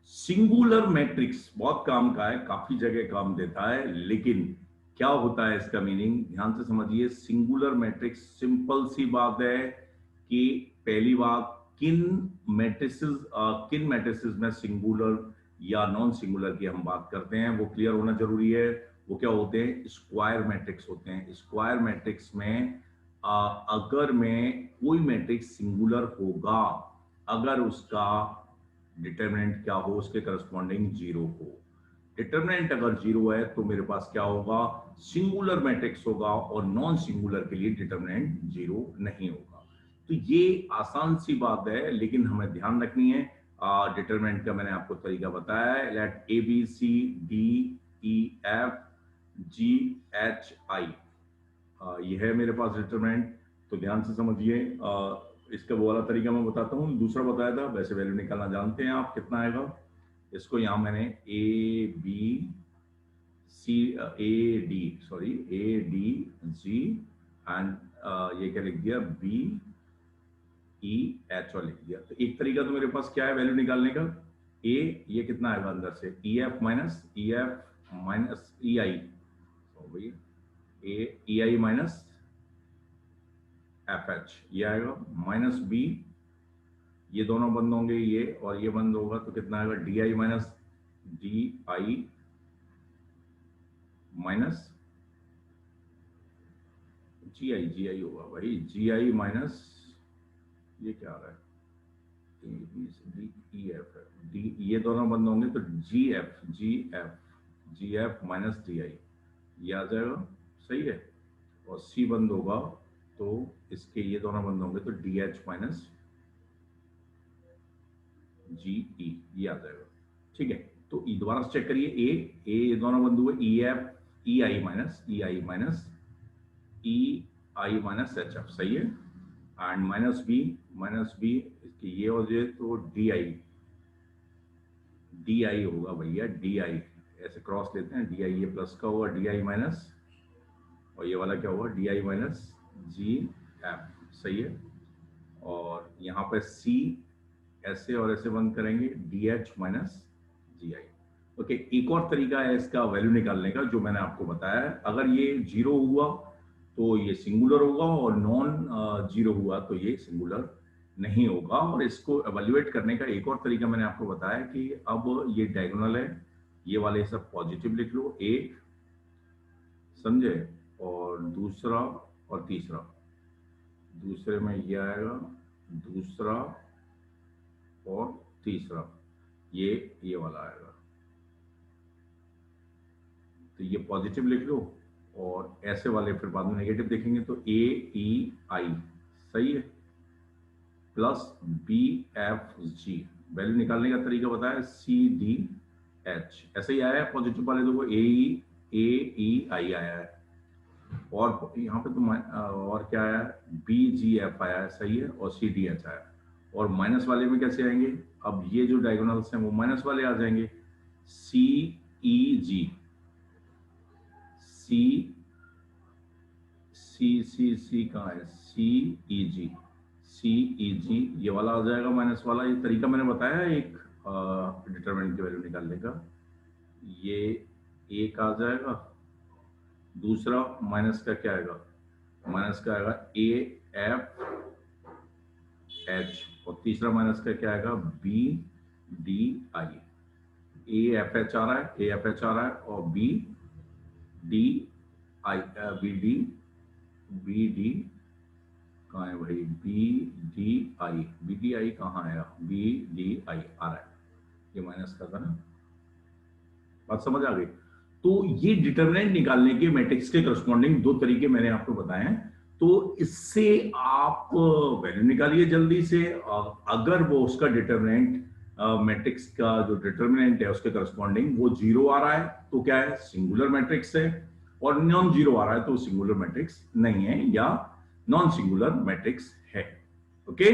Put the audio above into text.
Singular matrix बहुत काम का है, काफी जगह काम देता है, लेकिन क्या होता है इसका मीनिंग ध्यान से समझिए। सिंगुलर मैट्रिक्स सिंपल सी बात है कि पहली बात किन मैट्रिसेस में सिंगुलर या नॉन सिंगुलर की हम बात करते हैं वो क्लियर होना जरूरी है। वो क्या होते हैं? स्क्वायर मैट्रिक्स होते हैं। स्क्वायर मैट्रिक्स में अगर में कोई मैट्रिक्स सिंगुलर होगा अगर उसका डिटरमिनेंट क्या हो, उसके करस्पॉन्डिंग जीरो हो। डिटरमिनेंट अगर जीरो है तो मेरे पास क्या होगा? सिंगुलर मैट्रिक्स होगा, और नॉन सिंगुलर के लिए डिटरमिनेंट जीरो नहीं होगा। तो ये आसान सी बात है, लेकिन हमें ध्यान रखनी है। डिटरमिनेंट का मैंने आपको तरीका बताया है। Let A B C D E F G H I, ये है मेरे पास डिटरमिनेंट। तो ध्यान से समझिए। इसका वो वाला तरीका मैं बताता हूँ, दूसरा बताया था। वैसे वैल्यू निकालना जानते हैं आप, कितना आएगा। इसको यहाँ मैंने A B C A D G and ये क्या लिख दिया, बी ई एच और लिख दिया। तो एक तरीका तो मेरे पास क्या है वैल्यू निकालने का। ए, ये कितना आएगा अंदर से, ई एफ माइनस ई आई, भैया ए ई आई माइनस एफ एच, ये आएगा माइनस बी, ये दोनों बंद होंगे ये और ये बंद होगा, तो कितना आएगा D I minus D I minus G I होगा भाई, जी आई माइनस ये क्या आ रहा है, A B C D E F है, डी, ये दोनों बंद होंगे तो G F minus D I, ये आ जाएगा। सही है। और सी बंद होगा तो इसके ये दोनों बंद होंगे तो डी एच माइनस जी ई, ये आ जाएगा। ठीक है। तो दोबारा चेक करिए। ए ये दोनों बंद हुए, ई एफ ई आई माइनस ई आई माइनस एच एफ, सही है। एंड माइनस बी इसकी ये हो जाए तो डी आई होगा भैया, डी आई ऐसे क्रॉस लेते हैं, डी आई ये प्लस का होगा, डी आई माइनस, और ये वाला क्या होगा D I minus G F, सही है। और यहाँ पे सी ऐसे और ऐसे बंद करेंगे, डी एच माइनस जी आई। ओके, एक और तरीका है इसका वैल्यू निकालने का जो मैंने आपको बताया है। अगर ये जीरो हुआ तो ये सिंगुलर होगा, और नॉन जीरो हुआ तो ये सिंगुलर नहीं होगा। और इसको एवेल्युएट करने का एक और तरीका मैंने आपको बताया कि अब ये डायगोनल है, ये वाले सब पॉजिटिव लिख लो, एक, समझे, और दूसरा और तीसरा, दूसरे में ये आएगा, दूसरा और तीसरा ये वाला आएगा। तो ये पॉजिटिव लिख लो, और ऐसे वाले फिर बाद में नेगेटिव देखेंगे तो ए ई आई, सही है, plus B F G. Value निकालने का तरीका बताया, सी डी एच, ऐसे ही आया है। पॉजिटिव वाले देखो ए ई आई आया है, और यहाँ पे तो और क्या आया, बी जी एफ आया है, सही है, और सी डी एच आया। और माइनस वाले में कैसे आएंगे, अब ये जो डायगोनल्स हैं वो माइनस वाले आ जाएंगे, सी ई जी, सी कहाँ है, सी ई जी, ये वाला आ जाएगा माइनस वाला। ये तरीका मैंने बताया एक डिटरमिनेंट की वैल्यू निकालने का। ये एक आ जाएगा, दूसरा माइनस का क्या आएगा, माइनस का आएगा ए एफ एच, और तीसरा माइनस का क्या आएगा, B D I. A F H आ रहा है, और B D I, B D कहाँ है भाई, बी डी आई कहाँ आया, बी डी आई आ रहा है, ये माइनस का था ना, बात समझ आ गई। तो ये डिटरमिनेंट निकालने के मैट्रिक्स के करस्पॉन्डिंग दो तरीके मैंने आपको बताए हैं। तो इससे आप वैल्यू निकालिए जल्दी से। अगर वो उसका डिटरमिनेंट मैट्रिक्स का जो डिटरमिनेंट है उसके करस्पॉन्डिंग वो जीरो आ रहा है तो क्या है, सिंगुलर मैट्रिक्स है। और नॉन जीरो आ रहा है तो सिंगुलर मैट्रिक्स नहीं है या नॉन सिंगुलर मैट्रिक्स है। ओके।